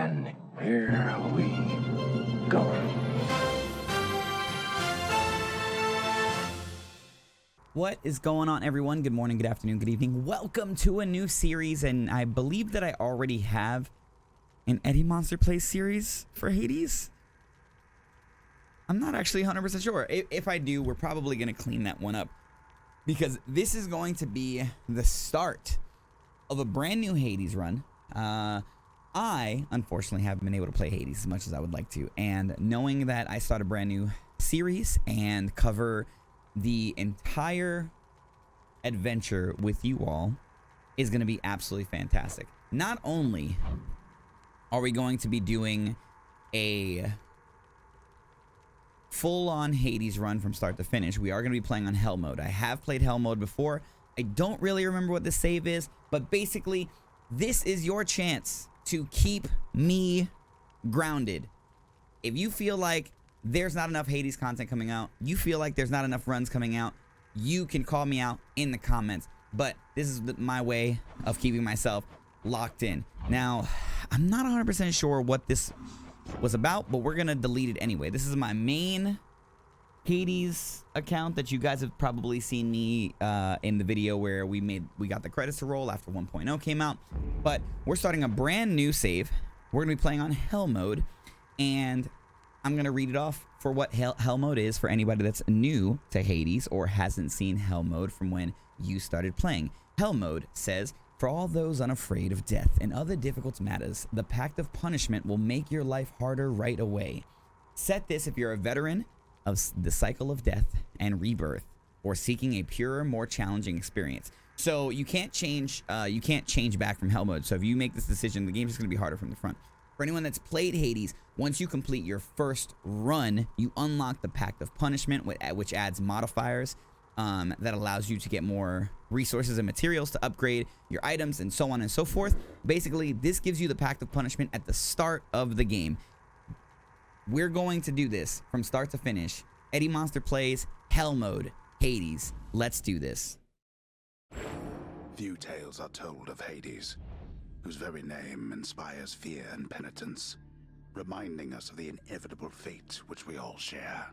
And here we go. What is going on, everyone? Good morning, good afternoon, good evening. Welcome to a new series, and I believe that I already have an EdEMonster Plays series for Hades. I'm not actually 100% sure. If I do, we're probably going to clean that one up, because this is going to be the start of a brand new Hades run. I, unfortunately, haven't been able to play Hades as much as I would like to, and knowing that I start a brand new series and cover the entire adventure with you all is going to be absolutely fantastic. Not only are we going to be doing a full-on Hades run from start to finish, we are going to be playing on Hell mode. I have played Hell mode before. I don't really remember what the save is, but basically, this is your chance to keep me grounded. If you feel like there's not enough Hades content coming out, you feel like there's not enough runs coming out, you can call me out in the comments. But this is my way of keeping myself locked in. Now, I'm not 100% sure what this was about, but we're gonna delete it anyway. This is my main Hades account that you guys have probably seen me in the video where we got the credits to roll after 1.0 came out. But we're starting a brand new save. We're gonna be playing on Hell mode, and I'm going to read it off for what Hell mode is for anybody that's new to Hades or hasn't seen Hell mode from when you started playing. Hell mode says, for all those unafraid of death and other difficult matters, the pact of punishment will make your life harder right away. Set this if you're a veteran of the cycle of death and rebirth or seeking a purer, more challenging experience. So you can't change back from Hell mode. So if you make this decision, the game's just going to be harder from the front. For anyone that's played Hades, once you complete your first run, you unlock the Pact of Punishment, which adds modifiers that allows you to get more resources and materials to upgrade your items and so on and so forth. Basically, this gives you the Pact of Punishment at the start of the game. We're going to do this from start to finish. EdEMonster Plays, Hell mode, Hades. Let's do this. Few tales are told of Hades, whose very name inspires fear and penitence, reminding us of the inevitable fate which we all share.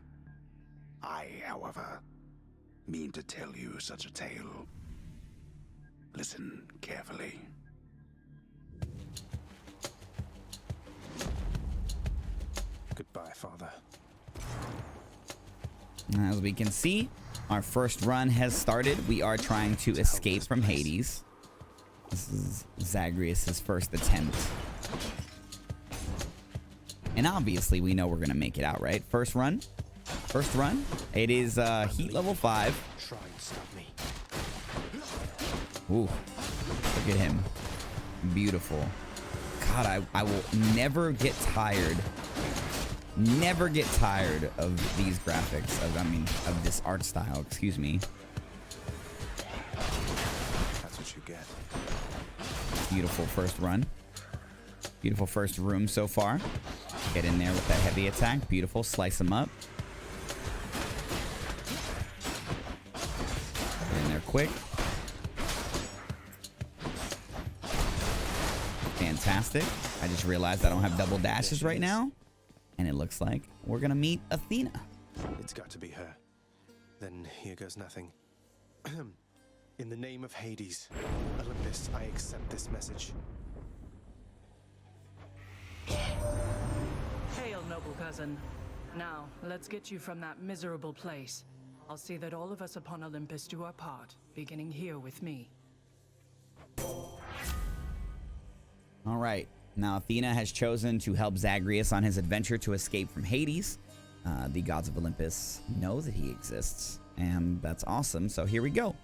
I, however, mean to tell you such a tale. Listen carefully. Goodbye, Father. As we can see, our first run has started. We are trying to escape from Hades. This is Zagreus' first attempt. And obviously, we know we're going to make it out, right? First run. It is heat level 5. Try and stop me. Ooh. Look at him. Beautiful. God, I will never get tired. Never get tired of these graphics. Of this art style. Excuse me. That's what you get. Beautiful first run. Beautiful first room so far. Get in there with that heavy attack. Beautiful. Slice them up. Get in there quick. Fantastic. I just realized I don't have double dashes right now. And it looks like we're going to meet Athena. It's got to be her. Then here goes nothing. In the name of Hades, Olympus, I accept this message. Hail, noble cousin. Now, let's get you from that miserable place. I'll see that all of us upon Olympus do our part, beginning here with me. All right. Now, Athena has chosen to help Zagreus on his adventure to escape from Hades. The gods of Olympus know that he exists, and that's awesome. So here we go.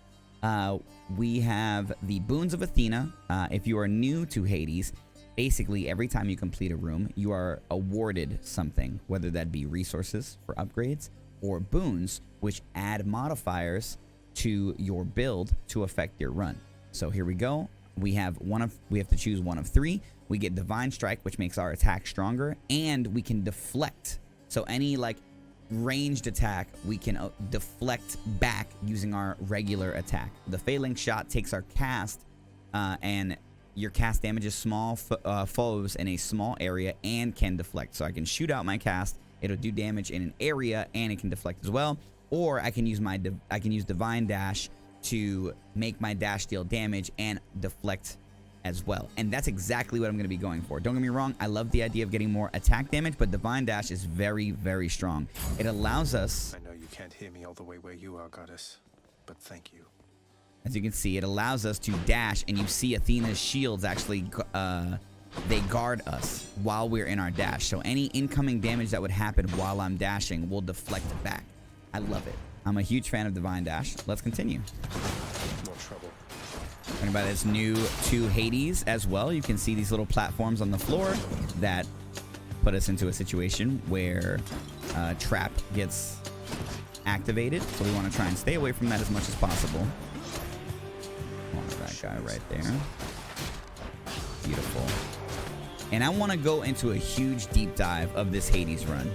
We have the Boons of Athena. If you are new to Hades, basically every time you complete a room, you are awarded something, whether that be resources for upgrades or boons, which add modifiers to your build to affect your run. So here we go. We have to choose one of 3. We get Divine Strike, which makes our attack stronger, and we can deflect. So any like ranged attack, we can deflect back using our regular attack. The Failing Shot takes our cast and your cast damages small foes in a small area and can deflect. So I can shoot out my cast, it'll do damage in an area, and it can deflect as well. Or I can use Divine Dash to make my dash deal damage and deflect as well. And that's exactly what I'm going to be going for. Don't get me wrong, I love the idea of getting more attack damage, but Divine Dash is very, very strong. It allows us... I know you can't hear me all the way where you are, Goddess, but thank you. As you can see, it allows us to dash, and you see Athena's shields actually, they guard us while we're in our dash. So any incoming damage that would happen while I'm dashing will deflect back. I love it. I'm a huge fan of Divine Dash. Let's continue. More trouble. Talking about it's new to Hades as well. You can see these little platforms on the floor that put us into a situation where trap gets activated. So we want to try and stay away from that as much as possible. That guy right there. Beautiful. And I want to go into a huge deep dive of this Hades run.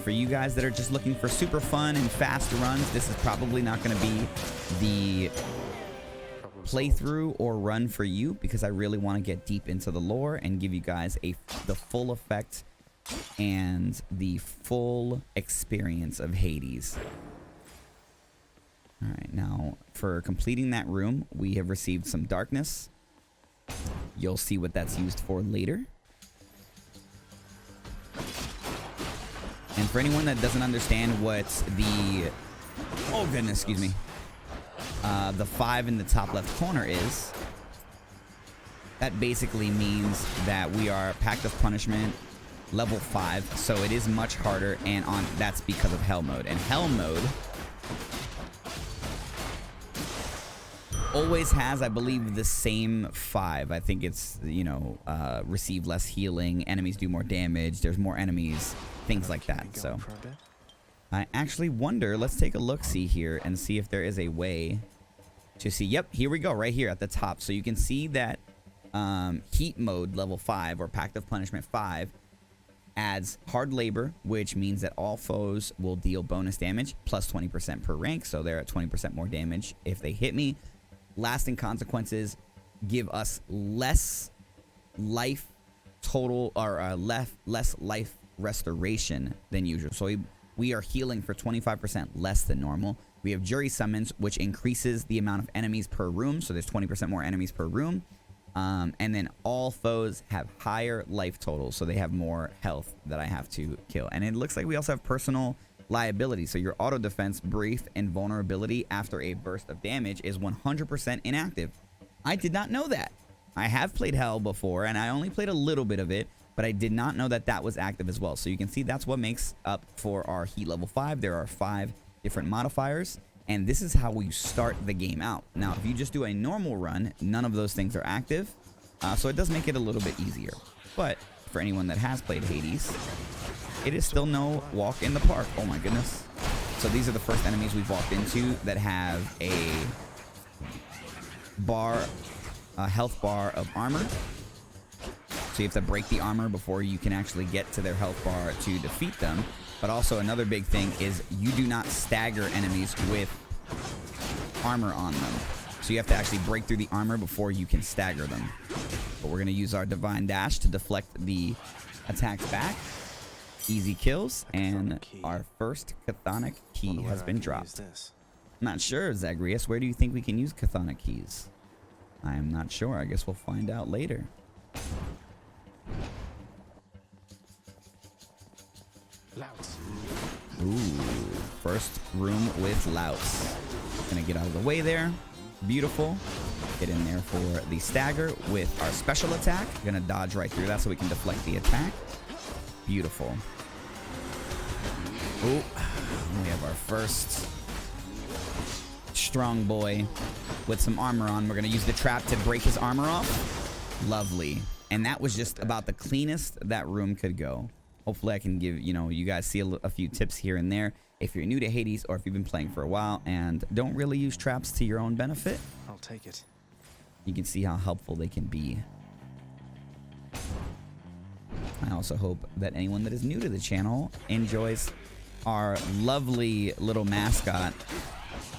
For you guys that are just looking for super fun and fast runs, this is probably not going to be the playthrough or run for you, because I really want to get deep into the lore and give you guys the full effect and the full experience of Hades. All right, now for completing that room, we have received some darkness. You'll see what that's used for later. And for anyone that doesn't understand what the... Oh, goodness, excuse me. The 5 in the top left corner is... That basically means that we are Pact of Punishment level 5. So it is much harder, and that's because of Hell Mode. And Hell Mode always has, I believe, the same 5. I think it's, you know, receive less healing, enemies do more damage, there's more enemies, things like that. So I actually wonder, let's take a look-see here and see if there is a way to see. Yep, here we go, right here at the top. So you can see that Heat Mode level 5, or Pact of Punishment 5, adds Hard Labor, which means that all foes will deal bonus damage plus 20% per rank. So they're at 20% more damage if they hit me. Lasting Consequences give us less life total, or less life restoration than usual. So we are healing for 25% less than normal. We have Jury Summons, which increases the amount of enemies per room. So there's 20% more enemies per room. And then all foes have higher life totals, so they have more health that I have to kill. And it looks like we also have Personal Liability. So your auto defense, brief, and vulnerability after a burst of damage is 100% inactive. I did not know that. I have played Hell before, and I only played a little bit of it, but I did not know that that was active as well. So you can see that's what makes up for our Heat level 5. There are 5 different modifiers, and this is how we start the game out. Now, if you just do a normal run, none of those things are active, so it does make it a little bit easier. But for anyone that has played Hades, it is still no walk in the park. Oh my goodness. So these are the first enemies we've walked into that have a health bar of armor. So you have to break the armor before you can actually get to their health bar to defeat them. But also another big thing is you do not stagger enemies with armor on them. So you have to actually break through the armor before you can stagger them. But we're going to use our Divine Dash to deflect the attacks back. Easy kills, and our first Chthonic key has been dropped. I'm not sure, Zagreus. Where do you think we can use Chthonic keys? I am not sure. I guess we'll find out later. Ooh, first room with Louts. Gonna get out of the way there. Beautiful. Get in there for the stagger with our special attack. Gonna dodge right through that so we can deflect the attack. Beautiful. Oh, we have our first strong boy with some armor on. We're gonna use the trap to break his armor off. Lovely. And that was just about the cleanest that room could go. Hopefully I can give, you guys see a few tips here and there if you're new to Hades or if you've been playing for a while and don't really use traps to your own benefit. I'll take it. You can see how helpful they can be. I also hope that anyone that is new to the channel enjoys our lovely little mascot,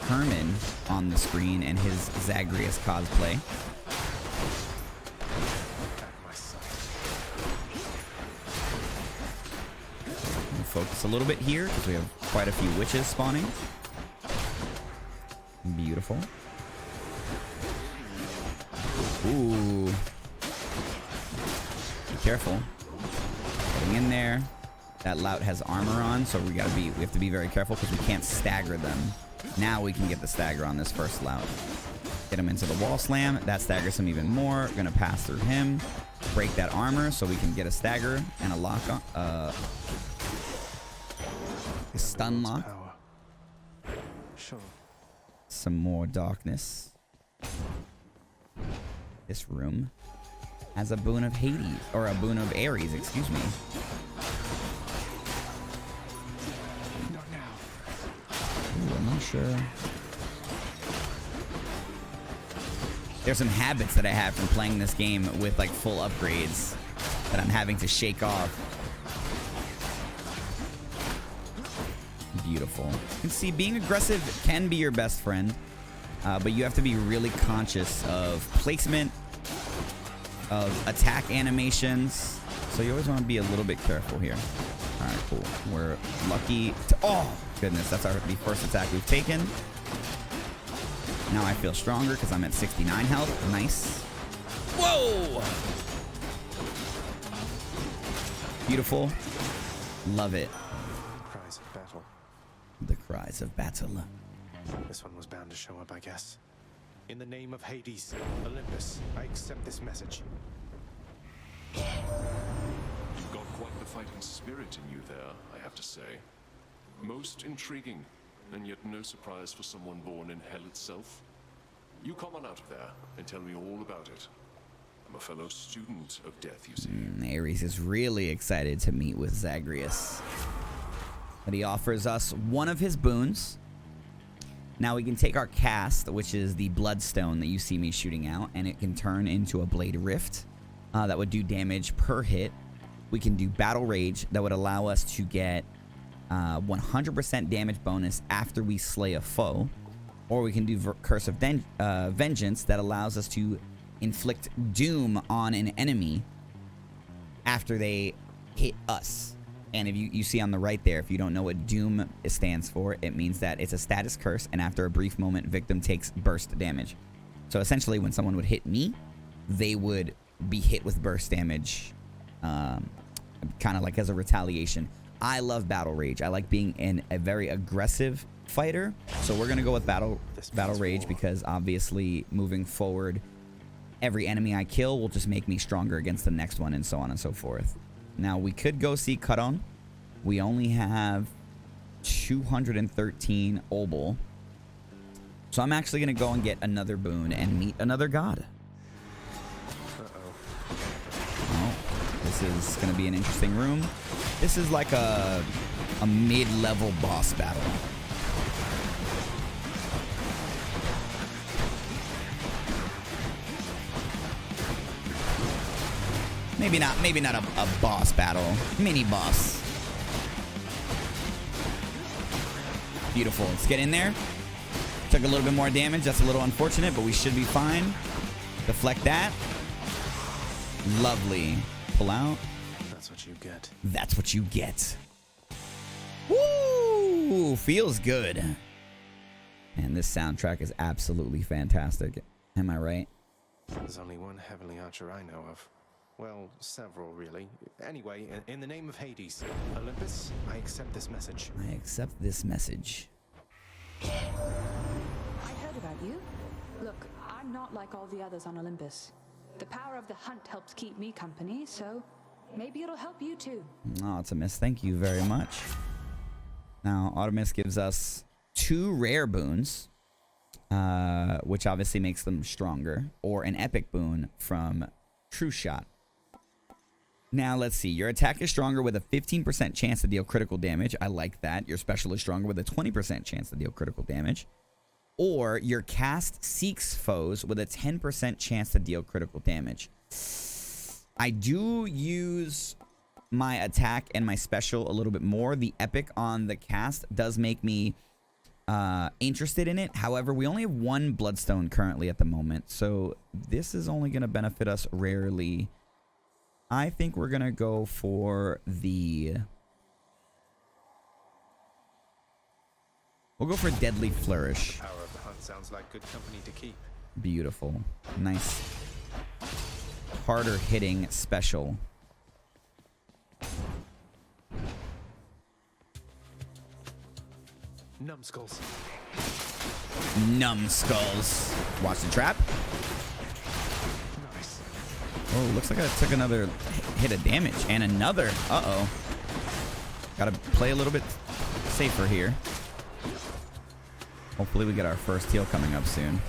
Herman, on the screen and his Zagreus cosplay. focus a little bit here because we have quite a few witches spawning. Beautiful. Ooh. Be careful. Getting in there. That lout has armor on, so we have to be very careful because we can't stagger them. Now we can get the stagger on this first lout. Get him into the wall slam. That staggers him even more. Gonna pass through him. Break that armor so we can get a stagger and a lock on. A stun lock. Sure. Some more darkness. This room has a boon of Hades, or a boon of Ares, excuse me. Not now. Ooh, I'm not sure. There's some habits that I have from playing this game with like full upgrades that I'm having to shake off. Beautiful. You can see being aggressive can be your best friend, but you have to be really conscious of placement, of attack animations. So you always want to be a little bit careful here. All right, cool. We're lucky to, oh, goodness, that's the first attack we've taken. Now I feel stronger because I'm at 69 health. Nice. Whoa! Beautiful. Love it. Cries of battle. The cries of battle. This one was bound to show up, I guess. In the name of Hades, Olympus, I accept this message. You've got quite the fighting spirit in you there, I have to say. Most intriguing, and yet no surprise for someone born in hell itself. You come on out of there and tell me all about it. I'm a fellow student of death, you see. Ares is really excited to meet with Zagreus. But he offers us one of his boons. Now we can take our cast, which is the bloodstone that you see me shooting out, and it can turn into a blade rift that would do damage per hit. We can do battle rage that would allow us to get 100% damage bonus after we slay a foe. Or we can do curse of vengeance that allows us to inflict doom on an enemy after they hit us. And if you see on the right there, if you don't know what doom stands for, it means that it's a status curse, and after a brief moment, victim takes burst damage. So essentially, when someone would hit me, they would be hit with burst damage, kind of like as a retaliation. I love battle rage. I like being a very aggressive fighter, so we're gonna go with battle rage because obviously moving forward, every enemy I kill will just make me stronger against the next one, and so on and so forth. Now we could go see Cut-On. We only have 213 obol, so I'm actually gonna go and get another boon and meet another god. Oh, this is gonna be an interesting room. This is like a mid-level boss battle. Maybe not a boss battle. Mini boss. Beautiful. Let's get in there. Took a little bit more damage. That's a little unfortunate, but we should be fine. Deflect that. Lovely. Pull out. That's what you get. That's what you get. Woo! Feels good. And this soundtrack is absolutely fantastic. Am I right? There's only one heavenly archer I know of. Well, several, really. Anyway, in the name of Hades, Olympus, I accept this message. I accept this message. I heard about you. Look, I'm not like all the others on Olympus. The power of the hunt helps keep me company, so maybe it'll help you too. Artemis, thank you very much. Now, Artemis gives us 2 rare boons, which obviously makes them stronger, or an epic boon from True Shot. Now, let's see. Your attack is stronger with a 15% chance to deal critical damage. I like that. Your special is stronger with a 20% chance to deal critical damage. Or your cast seeks foes with a 10% chance to deal critical damage. I do use my attack and my special a little bit more. The epic on the cast does make me interested in it. However, we only have 1 bloodstone currently at the moment, so this is only going to benefit us rarely. I think we're going to go for the We'll go for Deadly Flourish. Power of the hunt sounds like good company to keep. Beautiful. Nice. Harder hitting special. Numbskulls. Numbskulls. Watch the trap. Nice. Oh, looks like I took another hit of damage. And another. Uh-oh. Gotta play a little bit safer here. Hopefully we get our first heal coming up soon.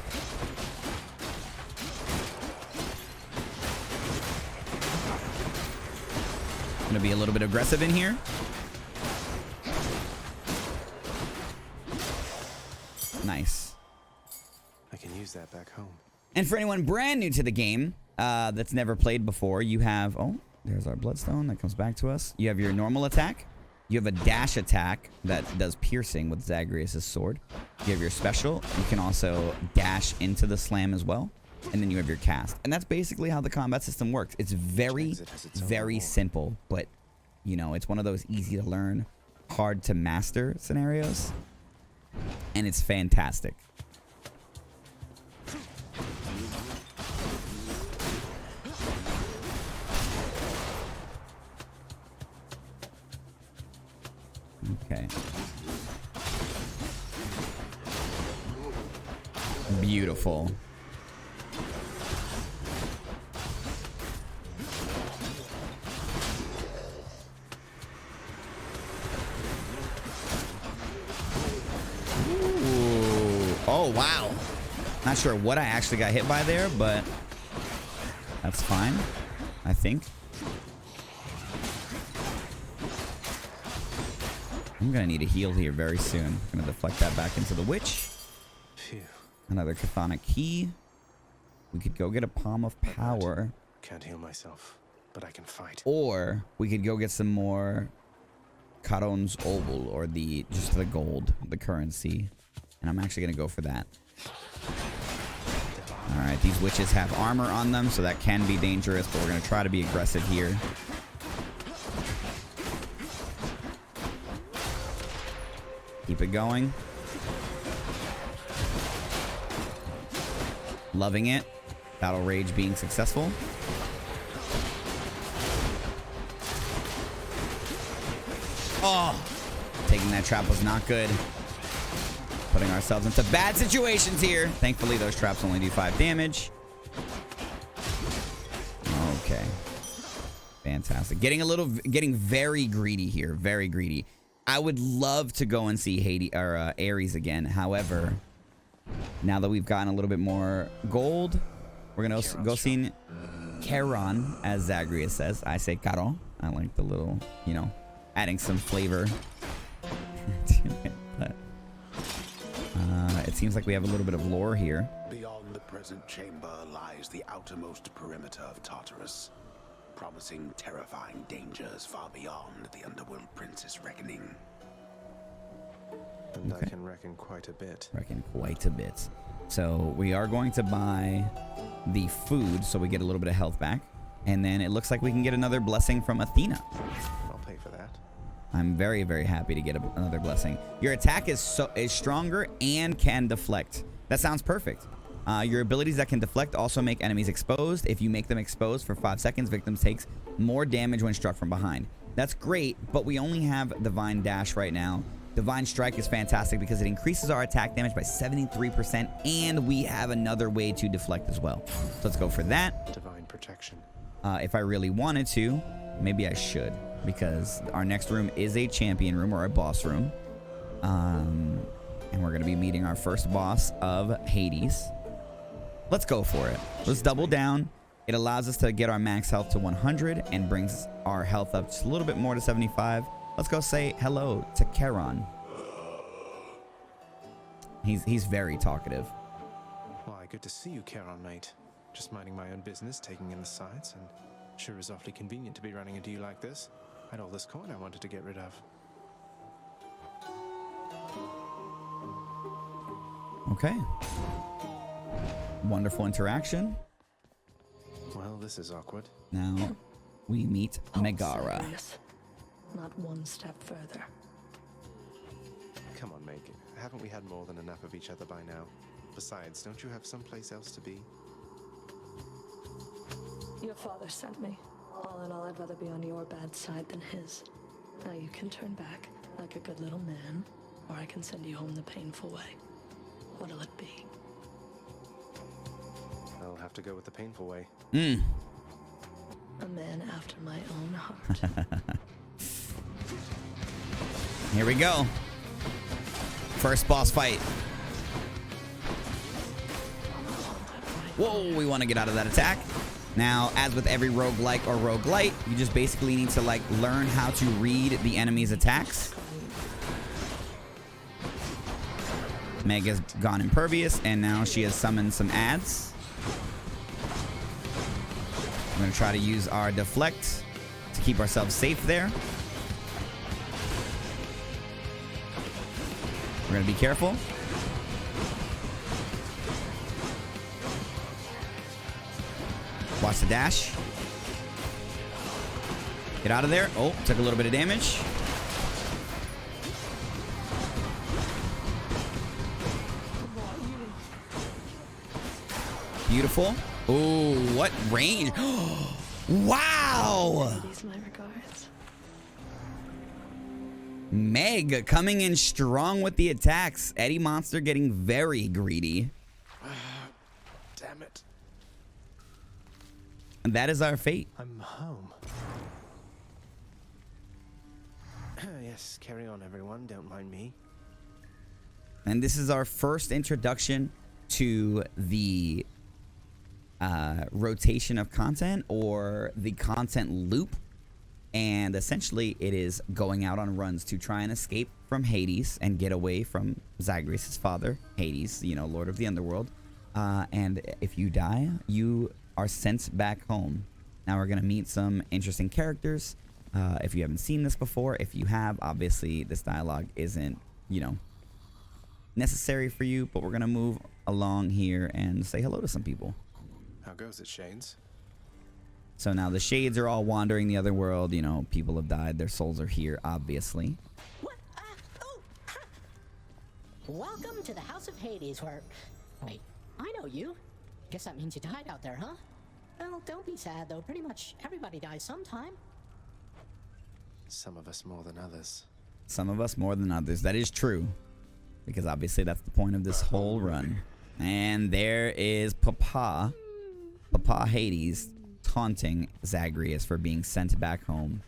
Gonna be a little bit aggressive in here. Nice. I can use that back home. And for anyone brand new to the game that's never played before, you have... Oh, there's our Bloodstone that comes back to us. You have your normal attack. You have a dash attack that does piercing with Zagreus' sword. You have your special. You can also dash into the slam as well. And then you have your cast. And that's basically how the combat system works. It's very, very simple. But, you know, it's one of those easy to learn, hard to master scenarios. And it's fantastic. Okay. Beautiful. Ooh. Oh, wow. Not sure what I actually got hit by there, but that's fine, I think. I'm gonna need a heal here very soon. I'm gonna deflect that back into the witch. Phew. Another chthonic key. We could go get a palm of power. Can't heal myself, but I can fight. Or we could go get some more Charon's Oval, or just the gold, the currency. And I'm actually gonna go for that. Alright, these witches have armor on them, so that can be dangerous, but we're gonna try to be aggressive here. Keep it going. Loving it. Battle Rage being successful. Oh! Taking that trap was not good. Putting ourselves into bad situations here. Thankfully, those traps only do 5 damage. Okay. Fantastic. Getting very greedy here. Very greedy. I would love to go and see Ares again. However, now that we've gotten a little bit more gold, we're going to go see Charon, as Zagreus says. I say Charon. I like the little, you know, adding some flavor to it. But it seems like we have a little bit of lore here. Beyond the present chamber lies the outermost perimeter of Tartarus, promising terrifying dangers far beyond the Underworld Prince's reckoning. And Okay. I can reckon quite a bit. Reckon quite a bit. So we are going to buy the food so we get a little bit of health back. And then it looks like we can get another blessing from Athena. I'll pay for that. I'm very, very happy to get another blessing. Your attack is stronger and can deflect. That sounds perfect. Your abilities that can deflect also make enemies exposed. If you make them exposed for 5 seconds, victims takes more damage when struck from behind. That's great, but we only have Divine Dash right now. Divine Strike is fantastic because it increases our attack damage by 73%, and we have another way to deflect as well. So let's go for that. Divine protection. If I really wanted to, maybe I should, because our next room is a champion room or a boss room. And we're going to be meeting our first boss of Hades. Let's go for it. Let's double down. It allows us to get our max health to 100 and brings our health up just a little bit more to 75. Let's go say hello to Charon. He's very talkative. Why, good to see you, Charon, mate. Just minding my own business, taking in the sights, and sure is awfully convenient to be running into you like this. I had all this coin I wanted to get rid of. Okay. Wonderful interaction. Well, this is awkward. Now we meet Megara. Not one step further. Come on, mate. Haven't we had more than enough of each other by now? Besides, don't you have someplace else to be? Your father sent me. All in all, I'd rather be on your bad side than his. Now you can turn back like a good little man, or I can send you home the painful way. What'll it be? I'll have to go with the painful way. A man after my own heart. Here we go. First boss fight. Whoa, we want to get out of that attack. Now, as with every roguelike or roguelite, you just basically need to like learn how to read the enemy's attacks. Meg has gone impervious, and now she has summoned some ads. We're going to try to use our deflect to keep ourselves safe there. We're going to be careful. Watch the dash. Get out of there. Oh, took a little bit of damage. Beautiful. Oh, what range. Wow. These my regards. Meg coming in strong with the attacks. EdEMonster getting very greedy. Damn it. And that is our fate. I'm home. Yes, carry on, everyone. Don't mind me. And this is our first introduction to the rotation of content, or the content loop. And essentially it is going out on runs to try and escape from Hades and get away from Zagreus' father, Hades, you know, Lord of the Underworld. And if you die, you are sent back home. Now we're going to meet some interesting characters. If you haven't seen this before, if you have, obviously this dialogue isn't, you know, necessary for you, but we're going to move along here and say hello to some people. How goes it, Shades? So now the Shades are all wandering the other world. You know, people have died. Their souls are here, obviously. What? Oh! Ha! Welcome to the House of Hades, where... Wait, I know you. Guess that means you died out there, huh? Well, don't be sad, though. Pretty much everybody dies sometime. Some of us more than others. Some of us more than others. That is true. Because obviously that's the point of this whole run. And there is Papa Hades taunting Zagreus for being sent back home.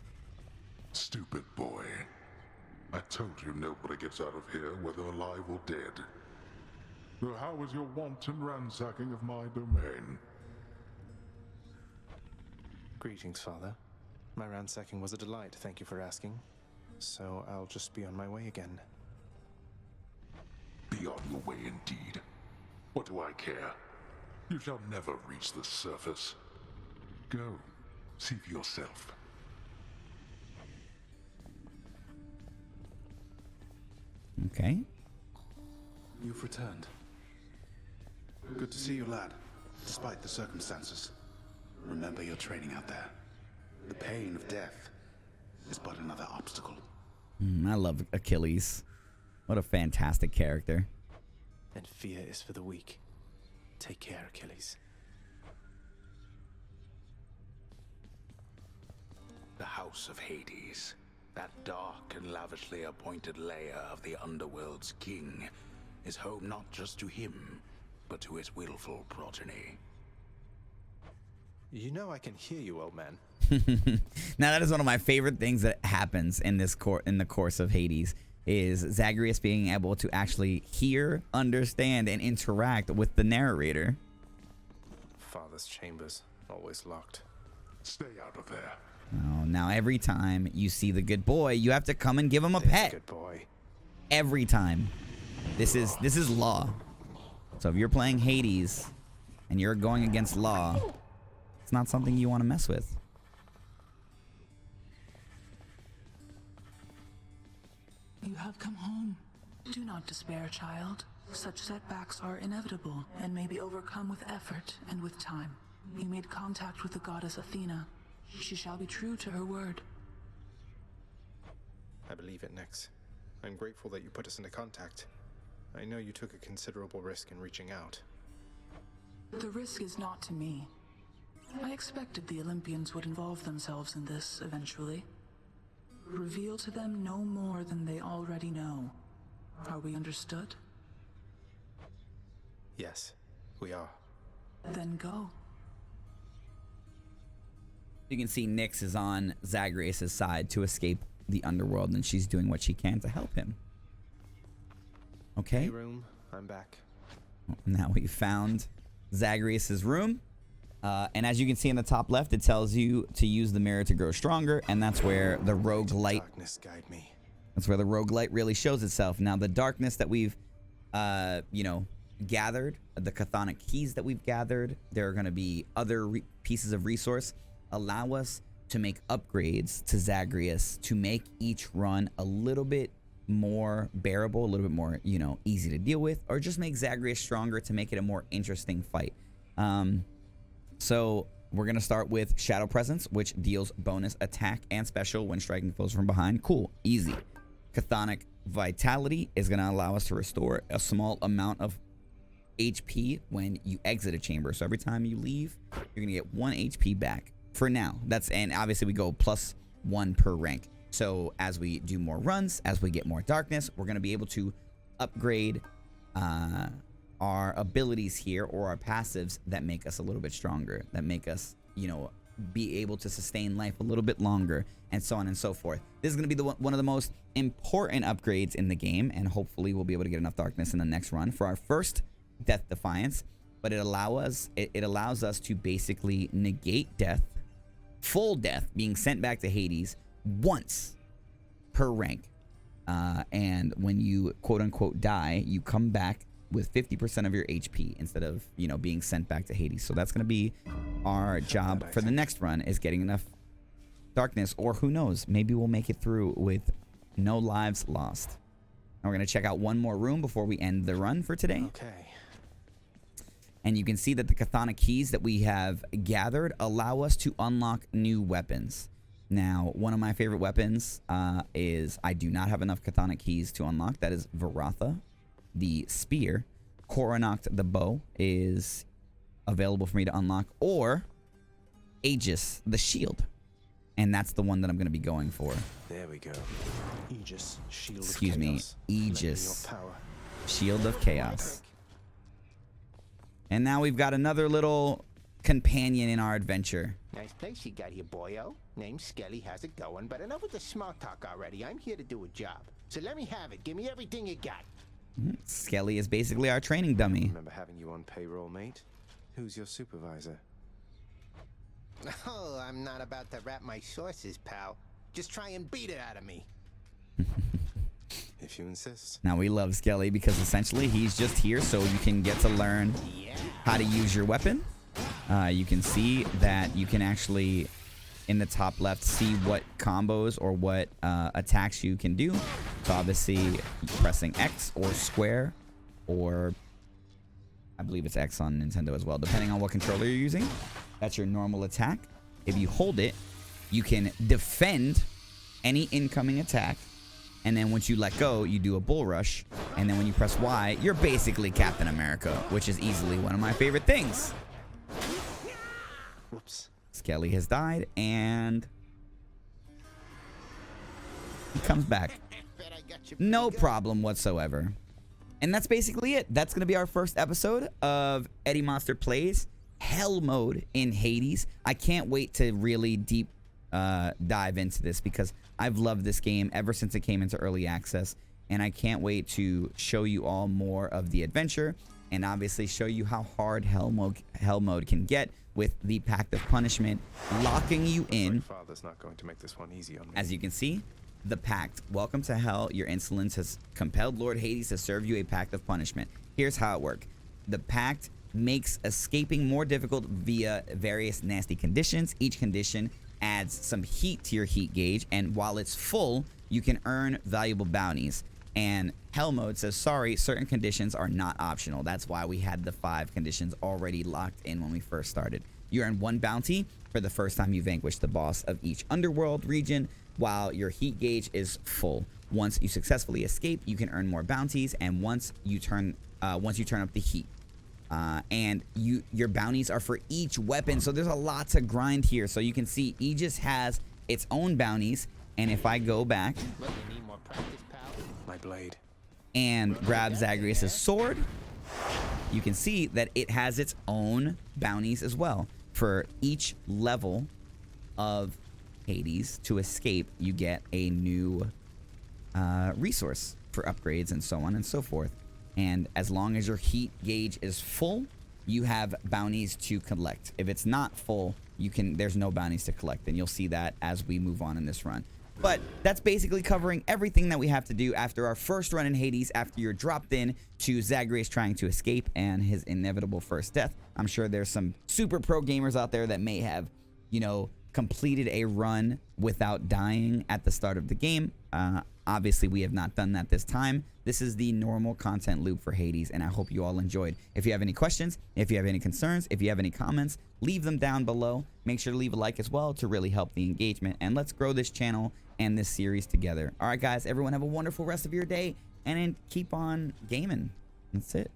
Stupid boy. I told you nobody gets out of here, whether alive or dead. So how was your wanton ransacking of my domain? Greetings, Father. My ransacking was a delight, thank you for asking. So I'll just be on my way again. Be on your way indeed. What do I care? You shall never reach the surface. Go, see for yourself. Okay. You've returned. Good to see you, lad, despite the circumstances. Remember your training out there. The pain of death is but another obstacle. I love Achilles. What a fantastic character. And fear is for the weak. Take care, Achilles. The House of Hades, that dark and lavishly appointed lair of the Underworld's king, is home not just to him, but to his willful progeny. You know I can hear you, old man. Now that is one of my favorite things that happens in this in the course of Hades, is Zagreus being able to actually hear, understand, and interact with the narrator. Father's chambers, always locked. Stay out of there. Oh, now every time you see the good boy, you have to come and give him a There's pet. Good boy. Every time. This is law. So if you're playing Hades and you're going against law, it's not something you want to mess with. You have come home. Do not despair, child. Such setbacks are inevitable and may be overcome with effort and with time. You made contact with the goddess Athena. She shall be true to her word. I believe it, Nix. I'm grateful that you put us into contact. I know you took a considerable risk in reaching out. The risk is not to me. I expected the Olympians would involve themselves in this eventually. Reveal to them no more than they already know. Are we understood? Yes, we are. Then go. You can see Nyx is on Zagreus' side to escape the underworld, and she's doing what she can to help him. Okay. Hey, room. I'm back. Now we found Zagreus' room. And as you can see in the top left, it tells you to use the mirror to grow stronger, and that's where the roguelite Guide me. That's where the roguelite really shows itself. Now, the darkness that we've gathered, the chthonic keys that we've gathered, there are going to be other pieces of resource allow us to make upgrades to Zagreus to make each run a little bit more bearable, a little bit more, easy to deal with, or just make Zagreus stronger to make it a more interesting fight. So we're going to start with Shadow Presence, which deals bonus attack and special when striking foes from behind. Cool. Easy. Chthonic Vitality is going to allow us to restore a small amount of HP when you exit a chamber. So every time you leave, you're going to get 1 HP back. For now. And obviously we go +1 per rank. So as we do more runs, as we get more darkness, we're going to be able to upgrade our abilities here, or our passives that make us a little bit stronger, that make us, be able to sustain life a little bit longer, and so on and so forth. This is going to be one of the most important upgrades in the game, and hopefully we'll be able to get enough darkness in the next run for our first Death Defiance. But it allows us to basically negate death, full death, being sent back to Hades once per rank. And when you quote unquote die, you come back with 50% of your HP instead of, being sent back to Hades. So that's going to be our job for the next run, is getting enough darkness, or who knows, maybe we'll make it through with no lives lost. Now we're going to check out one more room before we end the run for today. Okay. And you can see that the chthonic keys that we have gathered allow us to unlock new weapons. Now, one of my favorite weapons is, I do not have enough chthonic keys to unlock. That is Varatha, the spear. Coronacht, the bow, is available for me to unlock. Or Aegis, the shield. And that's the one that I'm going to be going for. There we go. Aegis, shield Excuse of me. chaos. Aegis, Your power. shield of chaos. And now we've got another little companion in our adventure. Nice place you got here, boyo. Name's Skelly. How's it going? But enough with the small talk already. I'm here to do a job. So let me have it. Give me everything you got. Skelly is basically our training dummy. Remember having you on payroll, mate? Who's your supervisor? Oh, I'm not about to rap my sources, pal. Just try and beat it out of me. If you insist. Now, we love Skelly because essentially he's just here so you can get to learn how to use your weapon. You can see that you can actually, in the top left, see what combos or what attacks you can do. So obviously pressing X or square, or I believe it's X on Nintendo as well, depending on what controller you're using. That's your normal attack. If you hold it, you can defend any incoming attack. And then once you let go, you do a bull rush. And then when you press Y, you're basically Captain America, which is easily one of my favorite things. Whoops. Skelly has died, and he comes back. No problem whatsoever. And that's basically it. That's going to be our first episode of EdEMonster Plays Hell Mode in Hades. I can't wait to really deep dive into this because I've loved this game ever since it came into early access, and I can't wait to show you all more of the adventure and obviously show you how hard Hell Mode can get with the Pact of Punishment locking you in. My father's not going to make this one easy on me. As you can see, the Pact. Welcome to Hell. Your insolence has compelled Lord Hades to serve you a Pact of Punishment. Here's how it works. The Pact makes escaping more difficult via various nasty conditions. Each condition adds some heat to your heat gauge, and while it's full, you can earn valuable bounties. And Hell Mode says, sorry, certain conditions are not optional. That's why we had the 5 conditions already locked in when we first started. You earn 1 bounty for the first time you vanquish the boss of each underworld region. while your heat gauge is full. Once you successfully escape, you can earn more bounties, and once you turn up the heat. And your bounties are for each weapon, so there's a lot to grind here. So you can see Aegis has its own bounties, and if I go back My blade. and grab Zagreus' sword, you can see that it has its own bounties as well. For each level of Hades to escape, you get a new resource for upgrades and so on and so forth. And as long as your heat gauge is full, you have bounties to collect. If it's not full, there's no bounties to collect, and you'll see that as we move on in this run. But that's basically covering everything that we have to do after our first run in Hades, after you're dropped in to Zagreus trying to escape and his inevitable first death. I'm sure there's some super pro gamers out there that may have, completed a run without dying at the start of the game. Obviously, we have not done that this time. This is the normal content loop for Hades, and I hope you all enjoyed. If you have any questions, if you have any concerns, if you have any comments, leave them down below. Make sure to leave a like as well to really help the engagement, and let's grow this channel and this series together. All right, guys, everyone have a wonderful rest of your day, and keep on gaming. That's it.